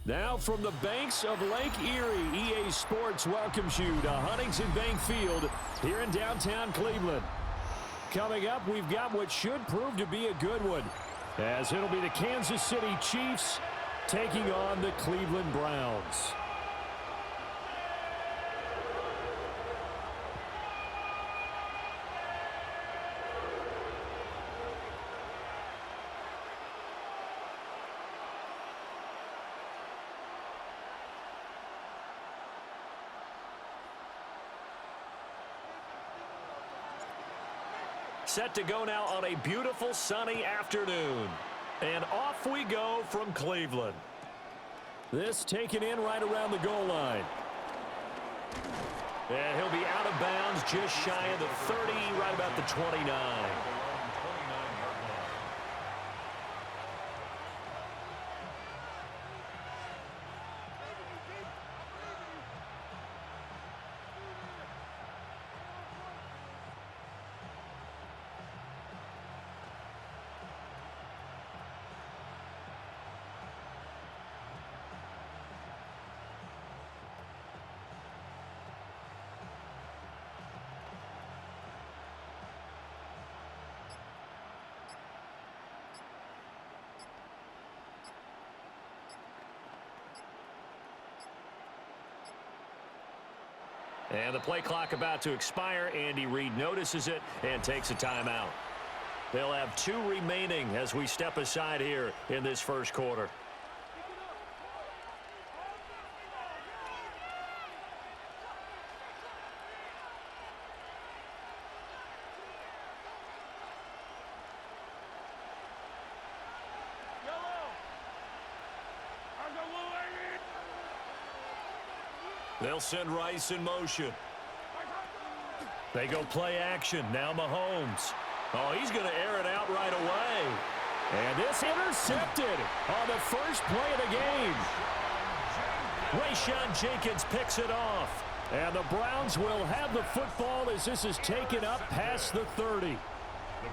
Now from the banks of Lake Erie, EA Sports welcomes you to Huntington Bank Field here in downtown Cleveland. Coming up, we've got what should prove to be a good one, as it'll be the Kansas City Chiefs taking on the Cleveland Browns. Set to go now on a beautiful sunny afternoon. And off we go from Cleveland. This taken in right around the goal line. And he'll be out of bounds just shy of the 30, right about the 29. And the play clock about to expire. Andy Reid notices it and takes a timeout. They'll have 2 remaining as we step aside here in this first quarter. They'll send Rice in motion. They go play action. Now Mahomes. Oh, he's going to air it out right away. And this intercepted on the first play of the game. Rayshon Jenkins picks it off. And the Browns will have the football as this is taken up past the 30.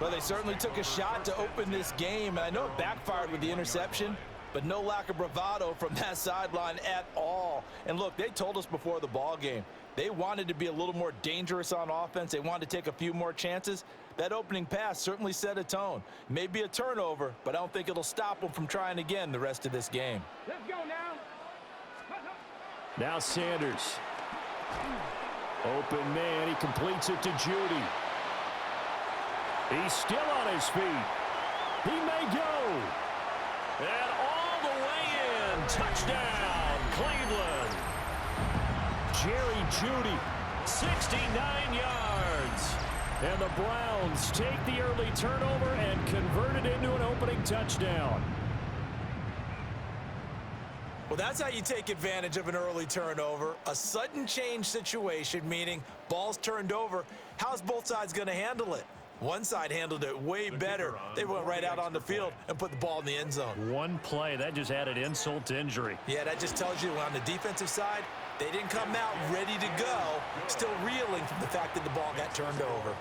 Well, they certainly took a shot to open this game. And I know it backfired with the interception, but no lack of bravado from that sideline at all. And look, they told us before the ball game, they wanted to be a little more dangerous on offense. They wanted to take a few more chances. That opening pass certainly set a tone. Maybe a turnover, but I don't think it'll stop them from trying again the rest of this game. Let's go now. Now Sanders. Open man. He completes it to Judy. He's still on his feet. He may go. And all the way in. Touchdown, Cleveland. Jerry Judy, 69 yards. And the Browns take the early turnover and convert it into an opening touchdown. Well, that's how you take advantage of an early turnover. A sudden change situation, meaning ball's turned over. How's both sides going to handle it? One side handled it way better. They went right out on the field and put the ball in the end zone. One play, that just added insult to injury. Yeah, that just tells you on the defensive side, they didn't come out ready to go, still reeling from the fact that the ball got turned over.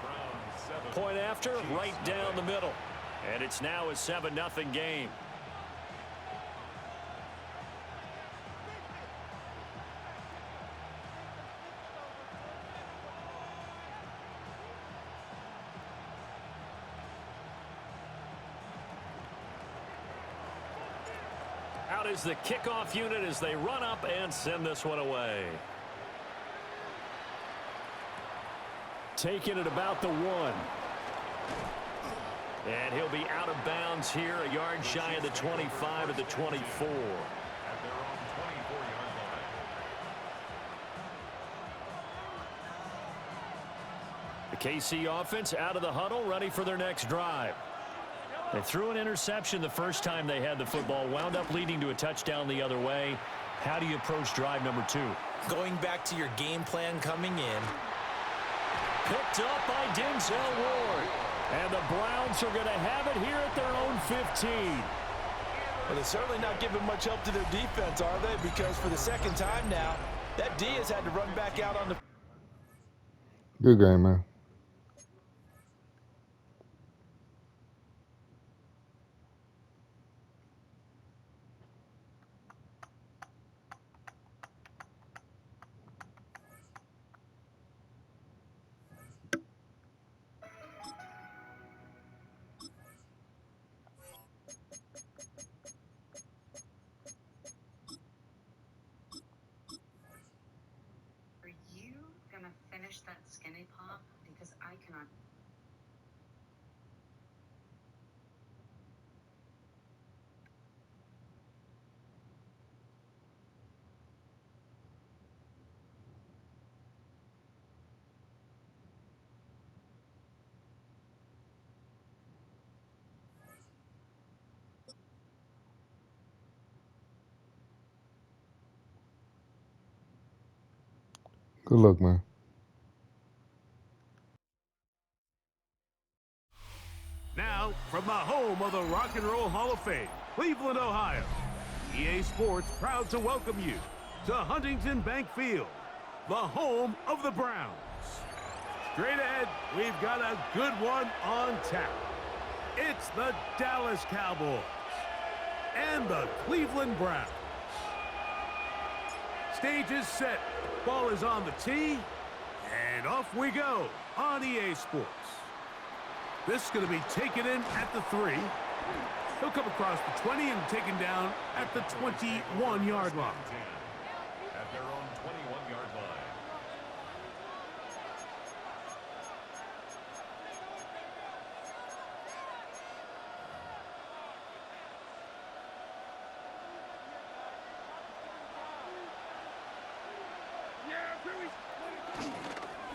Point after, right down the middle. And it's now a 7-0 game. Out is the kickoff unit as they run up and send this one away. Taking it about the 1. And he'll be out of bounds here, a yard shy of the 25 at the 24. The KC offense out of the huddle, ready for their next drive. They threw an interception the first time they had the football, wound up leading to a touchdown the other way. How do you approach drive number 2? Going back to your game plan coming in. Picked up by Denzel Ward. And the Browns are going to have it here at their own 15. Well, they're certainly not giving much help to their defense, are they? Because for the second time now, that D has had to run back out on the... Good game, man. Are you gonna finish that skinny pop? Because I cannot. Good luck, man. Now, from the home of the Rock and Roll Hall of Fame, Cleveland, Ohio, EA Sports proud to welcome you to Huntington Bank Field, the home of the Browns. Straight ahead, we've got a good one on tap. It's the Dallas Cowboys and the Cleveland Browns. Stage is set, ball is on the tee, and off we go on EA Sports. This is going to be taken in at the 3. He'll come across the 20 and taken down at the 21-yard line. At their own 21-yard line.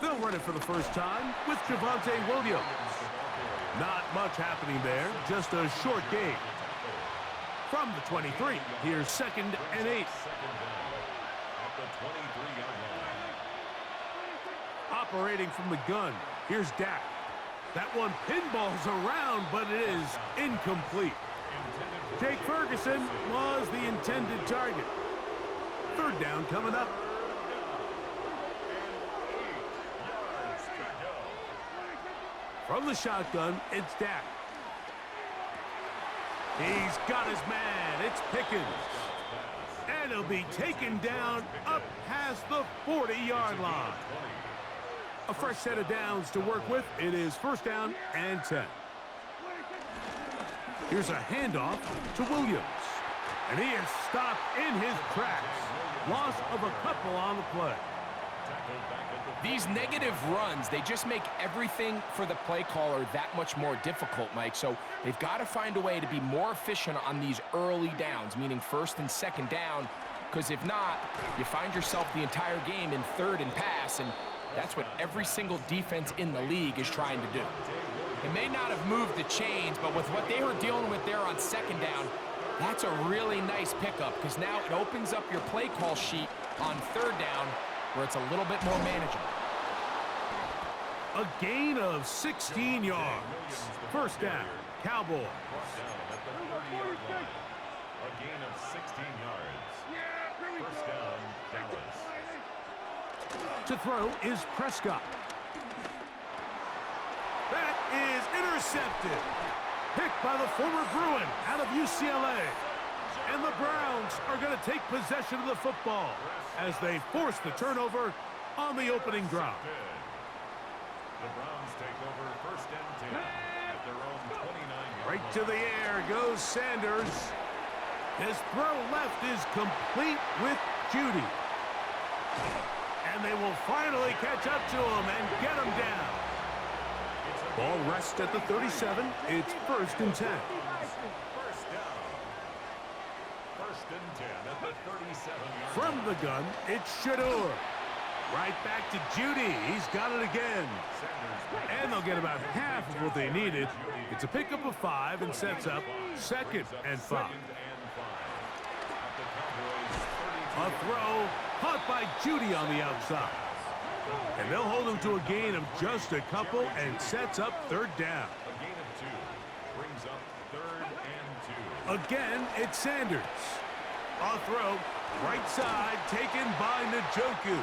They'll run it for the first time with Javonte Williams. Not much happening there, just a short gain. From the 23, here's 2nd and 8. Operating from the gun, here's Dak. That one pinballs around, but it is incomplete. Jake Ferguson was the intended target. 3rd down coming up. From the shotgun, it's Dak. He's got his man. It's Pickens. And he'll be taken down up past the 40-yard line. A fresh set of downs to work with. It is 1st down and 10. Here's a handoff to Williams. And he is stopped in his tracks. Loss of a couple on the play. These negative runs, they just make everything for the play caller that much more difficult, Mike. So they've got to find a way to be more efficient on these early downs, meaning 1st and 2nd down, because if not, you find yourself the entire game in 3rd and pass, and that's what every single defense in the league is trying to do. They may not have moved the chains, but with what they were dealing with there on 2nd down, that's a really nice pickup, because now it opens up your play call sheet on 3rd down, where it's a little bit more manageable. A gain of 16 yards. 1st down, Cowboys. A gain of 16 yards. 1st down, Dallas. To throw is Prescott. That is intercepted. Picked by the former Bruin out of UCLA. And the Browns are going to take possession of the football as they force the turnover on the opening drive. The Browns take over 1st and 10 at their own 29-yard Right to the air goes Sanders. His throw left is complete with Judy. And they will finally catch up to him and get him down. Ball rests at the 37. It's 1st and 10. 1st down. 1st and 10 at the 37-yard line. From the gun, it's Sheduer. Right back to Judy. He's got it again. And they'll get about half of what they needed. It's a pickup of 5 and sets up 2nd and 5. A throw caught by Judy on the outside. And they'll hold him to a gain of just a couple and sets up 3rd down. A gain of 2 brings up 3rd and 2. Again, it's Sanders. A throw, right side, taken by Njoku.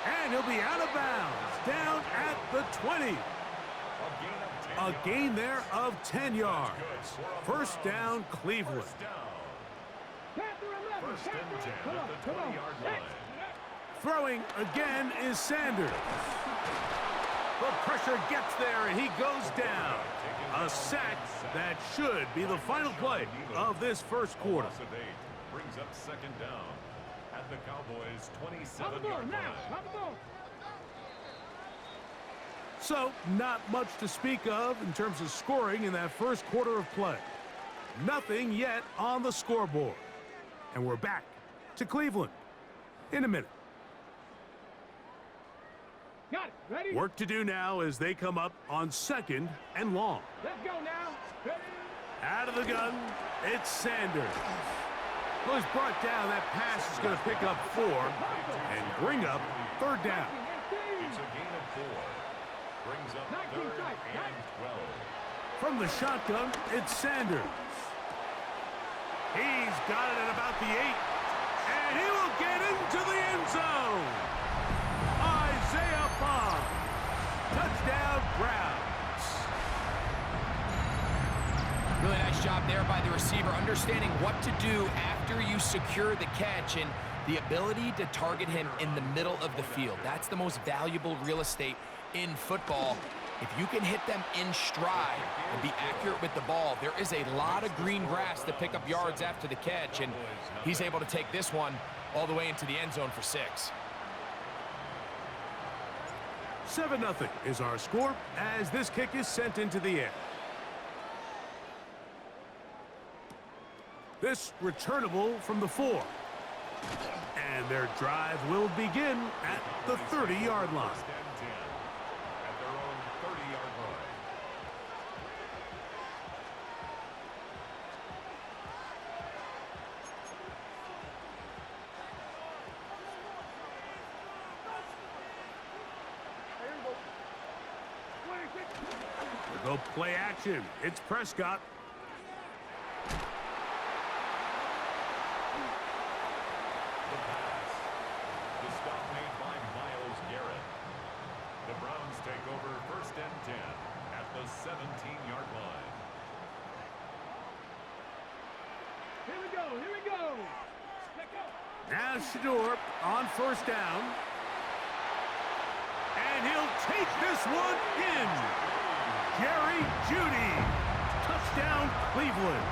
And he'll be out of bounds, down at the 20. A gain there of 10 yards. 1st down, Cleveland. 1st and 10 at the 20-yard line. Throwing again is Sanders. The pressure gets there, and he goes down. A sack that should be the final play of this 1st quarter. Brings up 2nd down at at the Cowboys' 27-yard line. So, not much to speak of in terms of scoring in that first quarter of play. Nothing yet on the scoreboard. And we're back to Cleveland in a minute. Got it. Ready? Work to do now as they come up on 2nd and long. Let's go now. Ready? Out of the gun, it's Sanders. Well, he's brought down. That pass is going to pick up 4 and bring up 3rd down. It's a gain of 4. Brings up 3rd and 12. From the shotgun, it's Sanders. He's got it at about the 8. And he will get into the end zone. Isaiah Bond. Touchdown, Browns. Really nice job there by the receiver, understanding what to do after you secure the catch and the ability to target him in the middle of the field. That's the most valuable real estate in football. If you can hit them in stride and be accurate with the ball, there is a lot of green grass to pick up yards after the catch, and he's able to take this one all the way into the end zone for 6. 7-0 is our score as this kick is sent into the air. This returnable from the 4. And their drive will begin at the 30-yard line. At their own 30-yard line. We'll go play action. It's Prescott. The stop made by Myles Garrett. The Browns take over 1st and 10 at the 17-yard line. Here we go. Here we go. Let's go. Now Sheduer on 1st down. And he'll take this one in. Jerry Jeudy. Touchdown, Cleveland.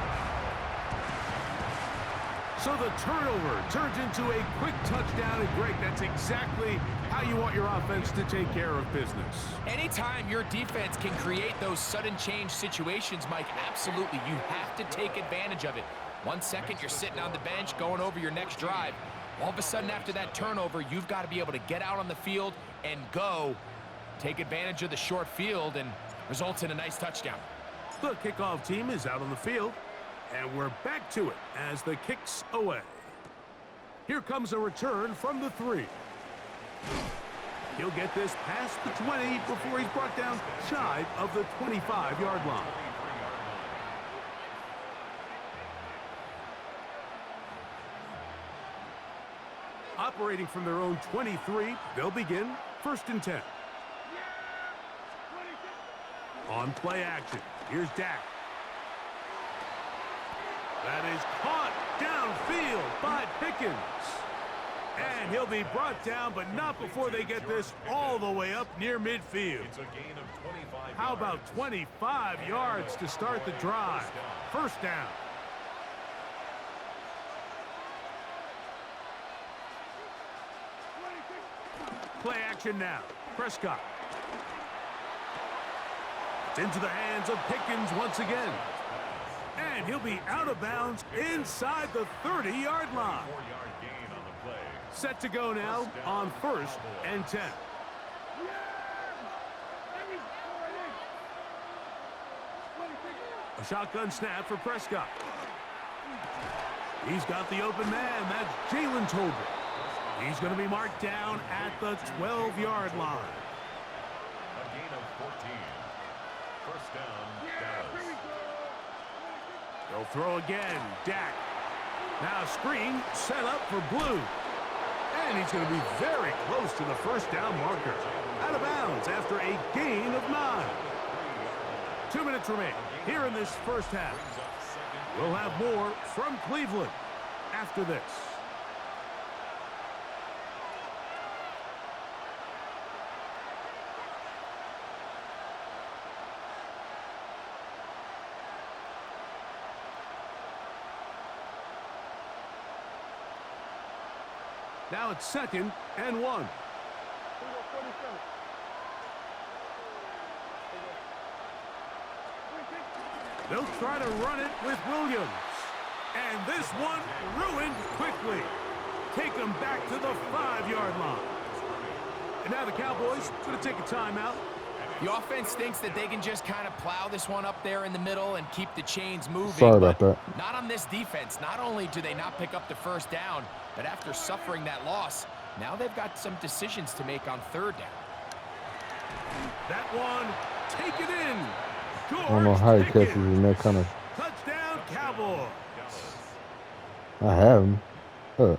So the turnover turns into a quick touchdown, and Greg, that's exactly how you want your offense to take care of business. Anytime your defense can create those sudden change situations, Mike, absolutely, you have to take advantage of it. 1 second, you're sitting on the bench going over your next drive. All of a sudden, after that turnover, you've got to be able to get out on the field and go. Take advantage of the short field, and results in a nice touchdown. The kickoff team is out on the field, and we're back to it as the kick's away. Here comes a return from the 3. He'll get this past the 20 before he's brought down shy of the 25-yard line. Operating from their own 23, they'll begin 1st and 10. On play action, here's Dak. That is caught downfield by Pickens. And he'll be brought down, but not before they get this all the way up near midfield. It's a gain of 25 How about 25 yards to start the drive? 1st down. Play action now. Prescott. It's into the hands of Pickens once again. And he'll be out of bounds inside the 30-yard line. 4-yard gain on the play. Set to go now on 1st and 10. A shotgun snap for Prescott. He's got the open man. That's Jalen Tolbert. He's going to be marked down at the 12-yard line. A gain of 14. 1st down, Dallas. They'll throw again. Dak. Now screen set up for Blue. And he's going to be very close to the 1st down marker. Out of bounds after a gain of 9. 2 minutes remain here in this 1st half. We'll have more from Cleveland after this. Now it's 2nd and 1. They'll try to run it with Williams. And this one ruined quickly. Take them back to the 5-yard line. And now the Cowboys going to take a timeout. The offense thinks that they can just kind of plow this one up there in the middle and keep the chains moving. Sorry about that. Not on this defense. Not only do they not pick up the first down, but after suffering that loss, now they've got some decisions to make on 3rd down. That one, take it in. I don't know how he catches in that kind of. Touchdown, Cowboys. I have him.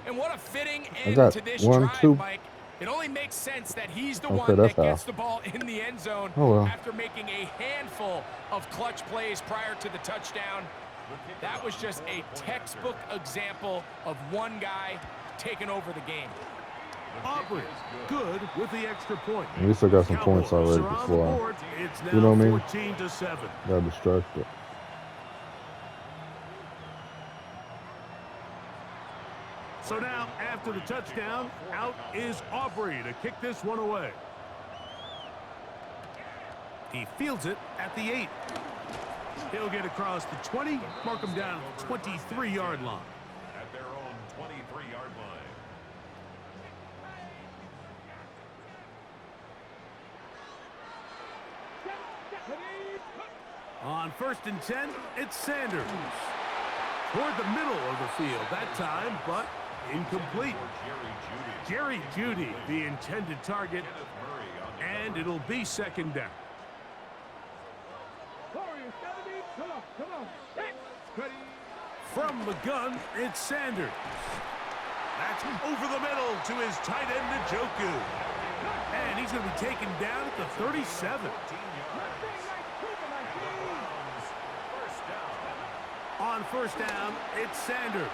And what a fitting I end got to this 1, drive, 2. Mike. It only makes sense that he's the Okay, one that's that gets how. the ball in the end zone after making a handful of clutch plays prior to the touchdown. That was just a textbook example of one guy taking over the game. Aubrey, good with the extra point. We still got some points already Cowboys are on the before. board. It's now You know what I mean? 14-7. Got distracted. So now, after the touchdown, out is Aubrey to kick this one away. He fields it at the 8. He'll get across the 20, mark him down at the 23-yard line. At their own 23-yard line. On 1st and 10, it's Sanders. Toward the middle of the field that time, but incomplete. Jerry Jeudy, the intended target, and it'll be 2nd down. Come on. From the gun, it's Sanders. That's over the middle to his tight end, Njoku. And he's going to be taken down at the 37. On 1st down, it's Sanders.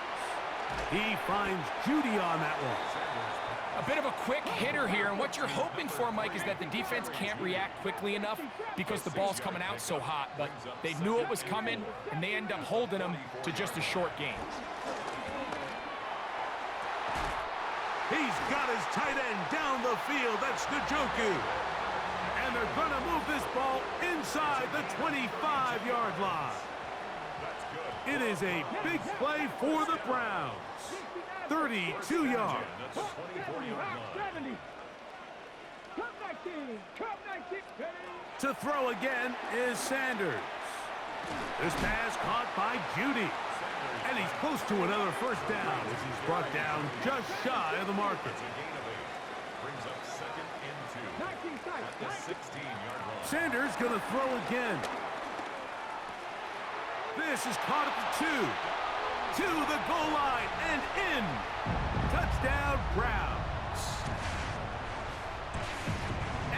He finds Jeudy on that one. A bit of a quick hitter here, and what you're hoping for, Mike, is that the defense can't react quickly enough because the ball's coming out so hot. But they knew it was coming, and they end up holding them to just a short gain. He's got his tight end down the field. That's Njoku. And they're going to move this ball inside the 25-yard line. It is a big play for the Browns. 32 yards. To throw again is Sanders. This pass caught by Jeudy. And he's close to another 1st down as he's brought down just shy of the marker. Brings up 2nd and 2 at the 16-yard line. Sanders going to throw again. This is caught at the 2. To the goal line and in. Touchdown, Browns.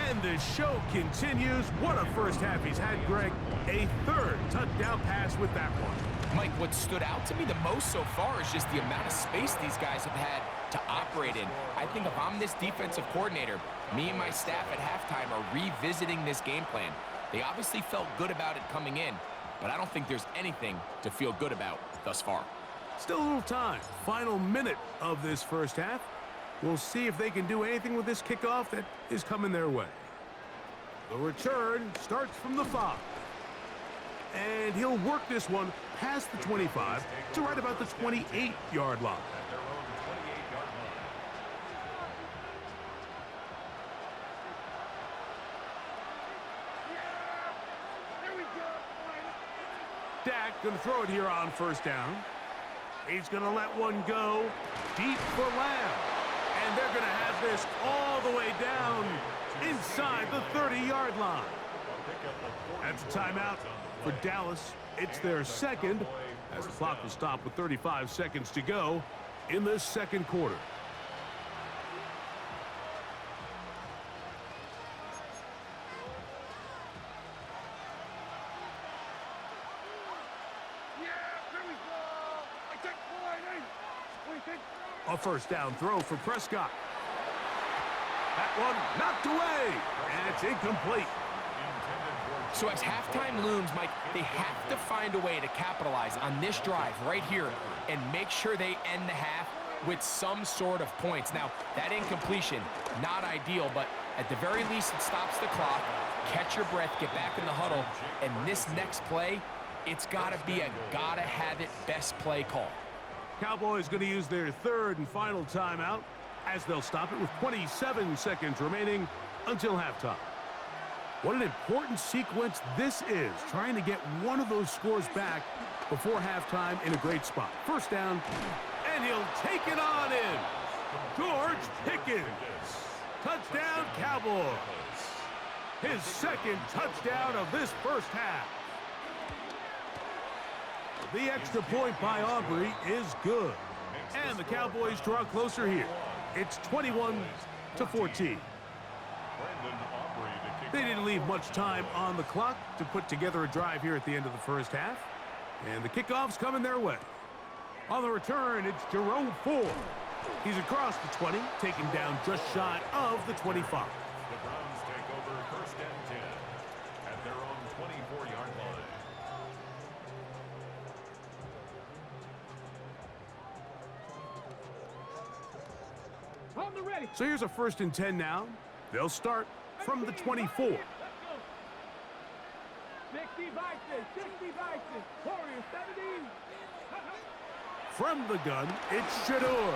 And the show continues. What a first half he's had, Greg. A 3rd touchdown pass with that one. Mike, what stood out to me the most so far is just the amount of space these guys have had to operate in. I think if I'm this defensive coordinator, me and my staff at halftime are revisiting this game plan. They obviously felt good about it coming in, but I don't think there's anything to feel good about thus far. Still a little time. Final minute of this first half. We'll see if they can do anything with this kickoff that is coming their way. The return starts from the 5. And he'll work this one past the 25 to right about the 28-yard line. At their own 28-yard line. Dak going to throw it here on 1st down. He's going to let one go deep for Lamb. And they're going to have this all the way down inside the 30-yard line. That's a timeout for Dallas. It's their 2nd as the clock will stop with 35 seconds to go in the 2nd quarter. A 1st down throw for Prescott. That one knocked away, and it's incomplete. So as halftime looms, Mike, they have to find a way to capitalize on this drive right here and make sure they end the half with some sort of points. Now, that incompletion, not ideal, but at the very least, it stops the clock. Catch your breath, get back in the huddle, and this next play, it's got to be a gotta-have-it best play call. Cowboys going to use their third and final timeout as they'll stop it with 27 seconds remaining until halftime. What an important sequence this is, trying to get one of those scores back before halftime in a great spot. First down, and he'll take it on in. George Pickens. Touchdown, Cowboys. His second touchdown of this first half. The extra point by Aubrey is good. And the Cowboys draw closer here. It's 21-14. They didn't leave much time on the clock to put together a drive here at the end of the first half. And the kickoff's coming their way. On the return, it's Jerome Ford. He's across the 20, taking down just shy of the 25. The Browns take over first and 10 at their own 24-yard line. On the ready. So here's a first and 10 now. They'll start from the 24. 60 Vikings, 60 Vikings, Warriors 17. From the gun, it's Sheduer.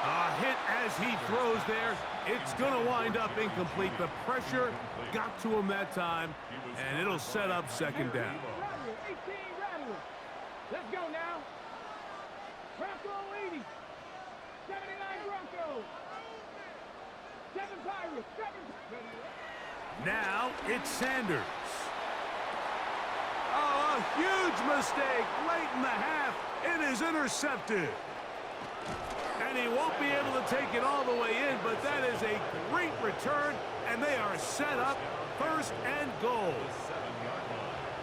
A hit as he throws there. It's going to wind up incomplete. The pressure got to him that time, and it'll set up second down. Rattler, 18 Rattler. Let's go now. Bronco 80. 79 Bronco. 7 Pirates, 7. Now it's Sanders. Oh, a huge mistake late in the half. It is intercepted. And he won't be able to take it all the way in, but that is a great return, and they are set up first and goal.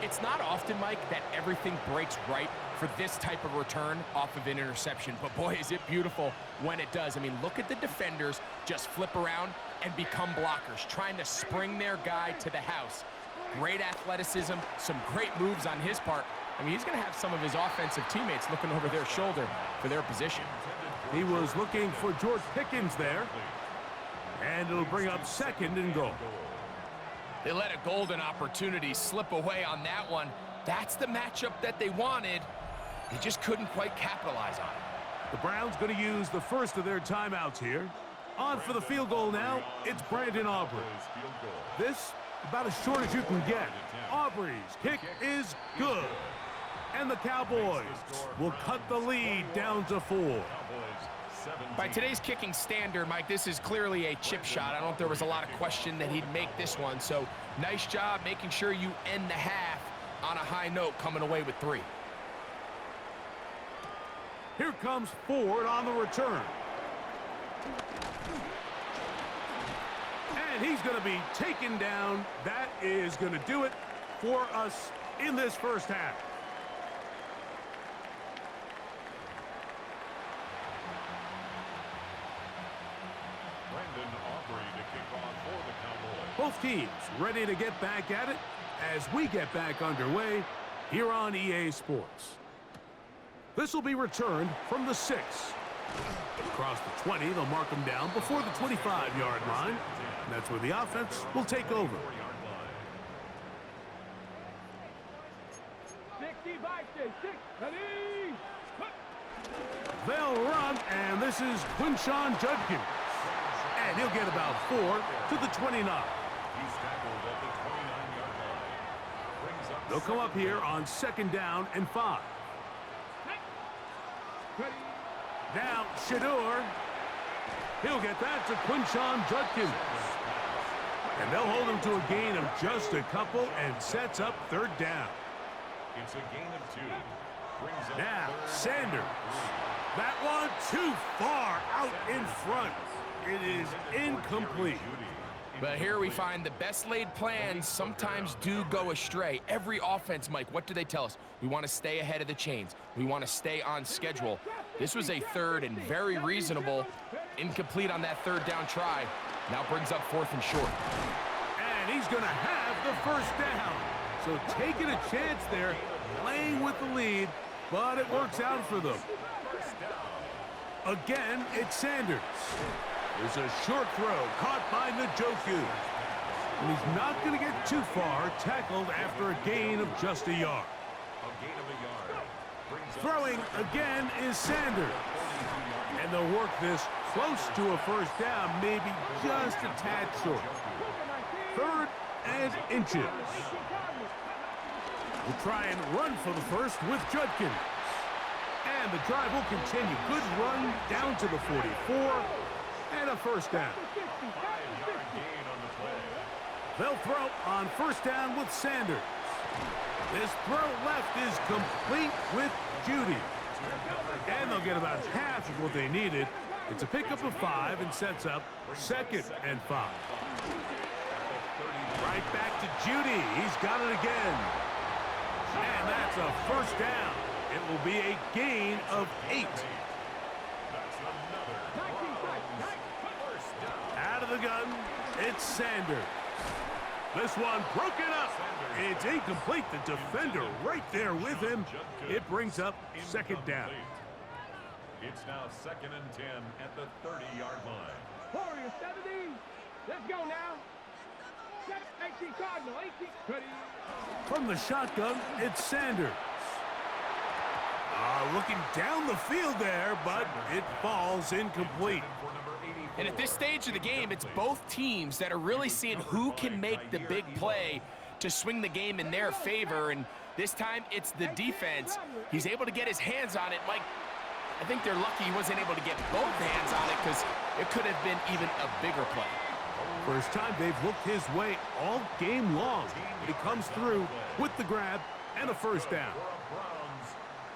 It's not often, Mike, that everything breaks right for this type of return off of an interception, but boy, is it beautiful when it does. I mean, look at the defenders just flip around and become blockers, trying to spring their guy to the house. Great athleticism, some great moves on his part. I mean, he's going to have some of his offensive teammates looking over their shoulder for their position. He was looking for George Pickens there, and it'll bring up second and goal. They let a golden opportunity slip away on that one. That's the matchup that they wanted. They just couldn't quite capitalize on it. The Browns going to use the first of their timeouts here. On for the field goal now, it's Brandon Aubrey. This, about as short as you can get. Aubrey's kick is good. And the Cowboys will cut the lead down to 4. By today's kicking standard, Mike, this is clearly a chip shot. I don't know if there was a lot of question that he'd make this one. So nice job making sure you end the half on a high note, coming away with 3. Here comes Ford on the return. And he's going to be taken down. That is going to do it for us in this first half. Brandon Aubrey to kick off for the Cowboys. Both teams ready to get back at it as we get back underway here on EA Sports. This will be returned from the 6. Across the 20, they'll mark them down before the 25-yard line. And that's where the offense will take over. 60 Vikings, 6. Ready. They'll run, and this is Quinshawn Judkins. And he'll get about 4 to the 29. He's tackled at the 29-yard line. Brings up They'll come up here on second down and 5. Now, Sheduer. He'll get that to Quinshawn Judkins. And they'll hold him to a gain of just a couple and sets up third down. It's a gain of 2. Brings up Now, third Sanders. That one too far out in front. It is incomplete. But here we find the best laid plans sometimes do go astray. Every offense, Mike, what do they tell us? We want to stay ahead of the chains. We want to stay on schedule. This was a third and very reasonable. Incomplete on that third down try. Now brings up 4th and short. And he's going to have the first down. So taking a chance there, playing with the lead, but it works out for them. Again, it's Sanders. There's a short throw caught by Njoku. And he's not going to get too far, tackled after a gain of just a yard. A gain of a yard. Throwing again is Sanders. And they'll work this close to a first down, maybe just a tad short. 3rd and inches. We'll try and run for the first with Judkins. And the drive will continue. Good run down to the 44. And a first down. 5-yard gain on the play. They'll throw on first down with Sanders. This throw left is complete with Judy. And they'll get about half of what they needed. It's a pickup of 5 and sets up 2nd and 5. Right back to Judy. He's got it again. And that's a first down. It will be a gain of 8. Out of the gun, it's Sanders. This one broken up. It's incomplete. The defender right there with him. It brings up 2nd down. It's now 2nd and 10 at the 30-yard line. Warrior 70. Let's go now. 18 Cardinal. 18. Ready. From the shotgun, it's Sanders. Looking down the field there, but it falls incomplete. And at this stage of the game, it's both teams that are really seeing who can make the big play to swing the game in their favor. And this time, it's the defense. He's able to get his hands on it. Mike, I think they're lucky he wasn't able to get both hands on it because it could have been even a bigger play. First time they've looked his way all game long. But he comes through with the grab and a first down.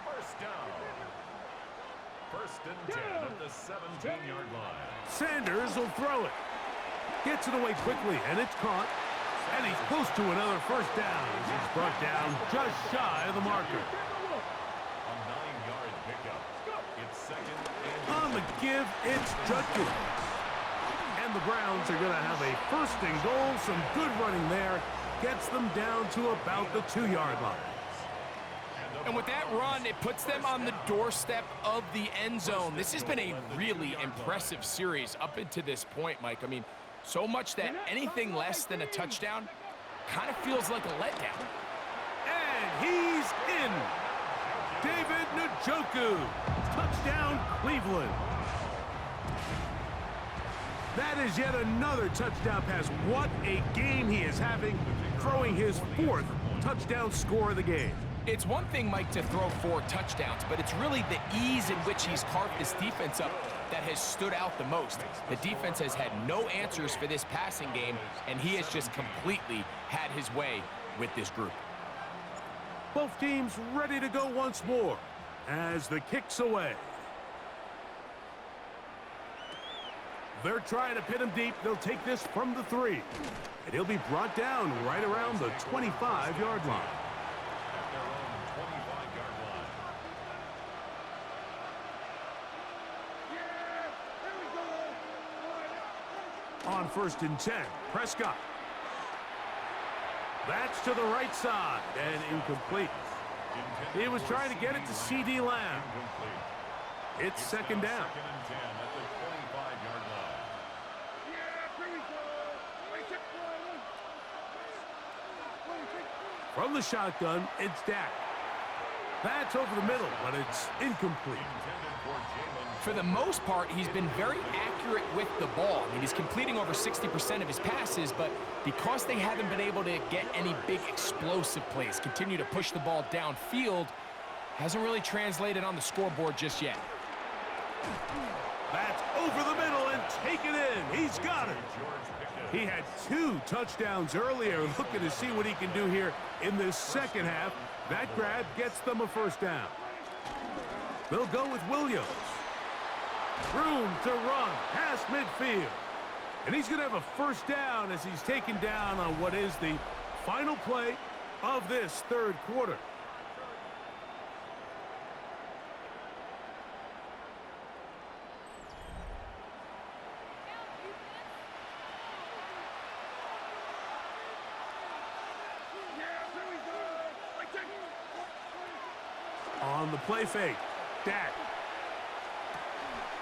First down. 1st and 10 at the 17-yard line. Sanders will throw it. Gets it away quickly, and it's caught. And he's close to another first down as he's brought down just shy of the marker. A 9-yard pickup. It's 2nd and On the give, it's Judkins. And the Browns are going to have a 1st and goal. Some good running there. Gets them down to about the 2-yard line. And with that run, it puts them on the doorstep of the end zone. This has been a really impressive series up until this point, Mike. I mean, so much that anything less than a touchdown kind of feels like a letdown. And he's in. David Njoku. Touchdown, Cleveland. That is yet another touchdown pass. What a game he is having, throwing his 4th touchdown score of the game. It's one thing, Mike, to throw 4 touchdowns, but it's really the ease in which he's carved this defense up that has stood out the most. The defense has had no answers for this passing game, and he has just completely had his way with this group. Both teams ready to go once more as the kick's away. They're trying to pin him deep. They'll take this from the 3. And he'll be brought down right around the 25-yard line. at their own 25-yard line. On 1st and 10, Prescott. That's to the right side and incomplete. He was trying to get it to C.D. Lamb. It's 2nd down. 2nd and 10 at the 25-yard line. From the shotgun, it's Dak. That's over the middle, but it's incomplete. For the most part, he's been very accurate with the ball. I mean, he's completing over 60% of his passes, but because they haven't been able to get any big explosive plays, continue to push the ball downfield, hasn't really translated on the scoreboard just yet. That's over the middle and taken in. He's got it. He had 2 touchdowns earlier. Looking to see what he can do here in this second half. That grab gets them a first down. They'll go with Williams. Room to run past midfield. And he's going to have a first down as he's taken down on what is the final play of this third quarter. On the play fake, Dak.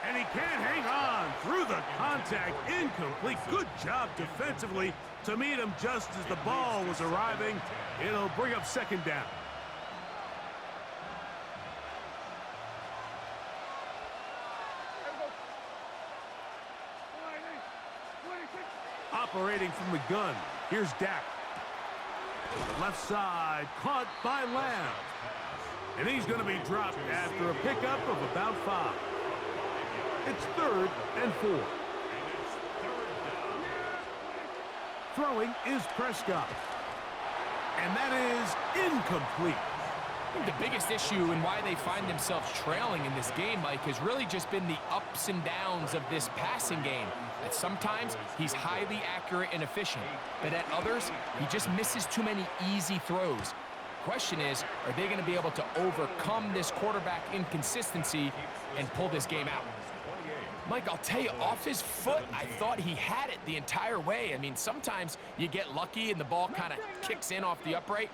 And he can't hang on through the contact. Incomplete. Good job defensively to meet him just as the ball was arriving. It'll bring up second down. Operating from the gun, here's Dak. Left side, caught by Lamb. And he's going to be dropped after a pickup of about 5. It's 3rd and 4. Throwing is Prescott. And that is incomplete. I think the biggest issue and why they find themselves trailing in this game, Mike, has really just been the ups and downs of this passing game. That sometimes he's highly accurate and efficient, but at others, he just misses too many easy throws. Question is, are they going to be able to overcome this quarterback inconsistency and pull this game out? Mike, I'll tell you, off his foot, I thought he had it the entire way. I mean, sometimes you get lucky and the ball kind of kicks in off the upright,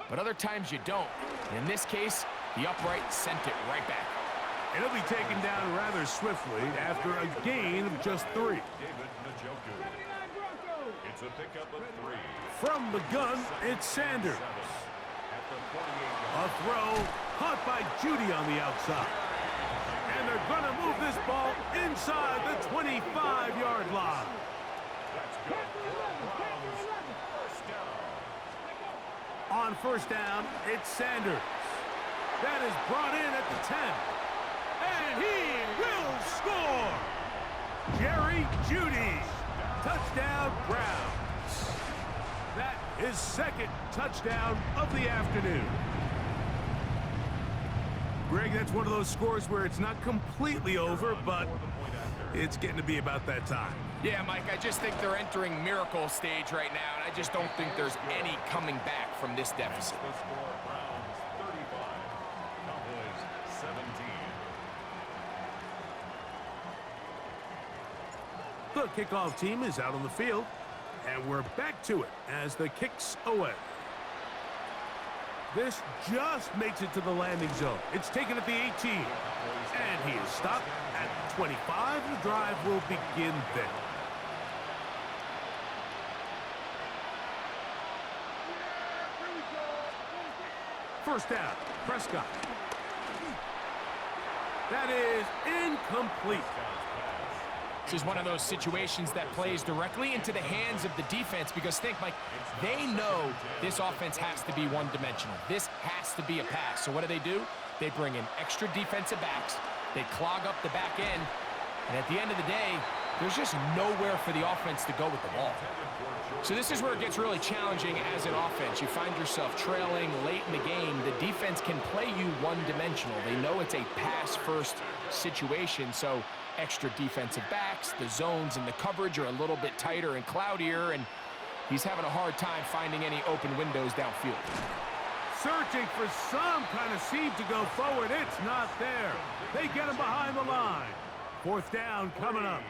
but other times you don't. And in this case, the upright sent it right back. And he'll be taken down rather swiftly after a gain of just 3. It's a pickup of 3. From the gun, it's Sanders. A throw caught by Judy on the outside. And they're going to move this ball inside the 25-yard line. On first down, it's Sanders. That is brought in at the 10. And he will score! Jerry Judy. Touchdown, Browns. That is 2nd touchdown of the afternoon. Greg, that's one of those scores where it's not completely over, but it's getting to be about that time. Yeah, Mike, I just think they're entering miracle stage right now, and I just don't think there's any coming back from this deficit. The score, Browns 35, Cowboys 17. The kickoff team is out on the field, and we're back to it as the kick's away. This just makes it to the landing zone. It's taken at the 18, and he is stopped at the 25. The drive will begin then. First down, Prescott. That is incomplete. This is one of those situations that plays directly into the hands of the defense because think, Mike, they know this offense has to be one-dimensional. This has to be a pass. So what do? They bring in extra defensive backs. They clog up the back end. And at the end of the day, there's just nowhere for the offense to go with the ball. So this is where it gets really challenging as an offense. You find yourself trailing late in the game. The defense can play you one-dimensional. They know it's a pass-first situation, so extra defensive backs, the zones and the coverage are a little bit tighter and cloudier, and he's having a hard time finding any open windows downfield. Searching for some kind of seam to go forward. It's not there. They get him behind the line. 4th down coming up.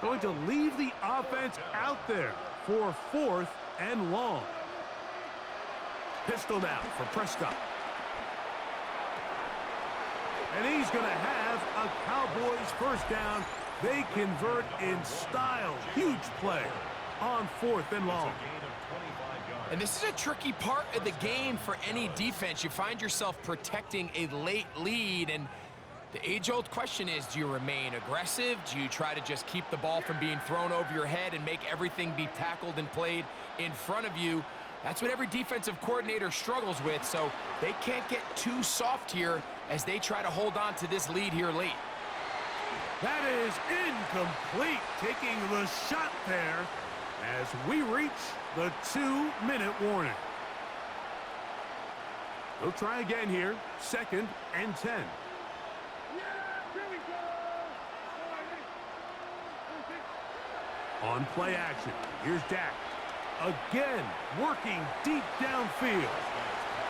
Going to leave the offense out there for 4th and long. Pistol now for Prescott. And he's going to have a Cowboys first down. They convert in style. Huge play on 4th and long. And this is a tricky part of the game for any defense. You find yourself protecting a late lead, and the age-old question is, do you remain aggressive? Do you try to just keep the ball from being thrown over your head and make everything be tackled and played in front of you? That's what every defensive coordinator struggles with, so they can't get too soft here as they try to hold on to this lead here late. That is incomplete, taking the shot there as we reach the 2-minute warning. They'll try again here, 2nd and 10. On play action, here's Dak. Again, working deep downfield.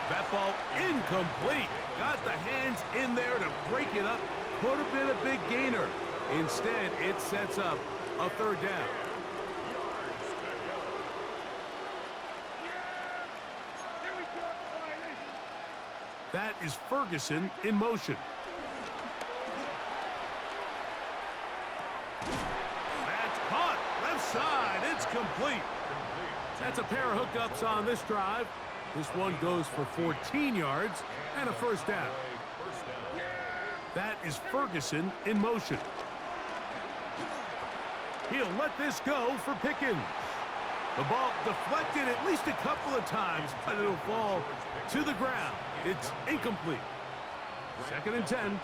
That ball incomplete. Got the hands in there to break it up. Could have been a big gainer. Instead, it sets up a 3rd down. That is Ferguson in motion. And it's complete. That's a pair of hookups on this drive. This one goes for 14 yards and a first down. That is Ferguson in motion. He'll let this go for Pickens. The ball deflected at least a couple of times, but it'll fall to the ground. It's incomplete. 2nd and 10.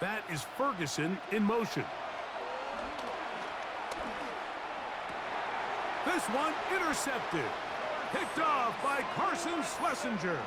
That is Ferguson in motion. This one intercepted. Picked off by Carson Schlesinger.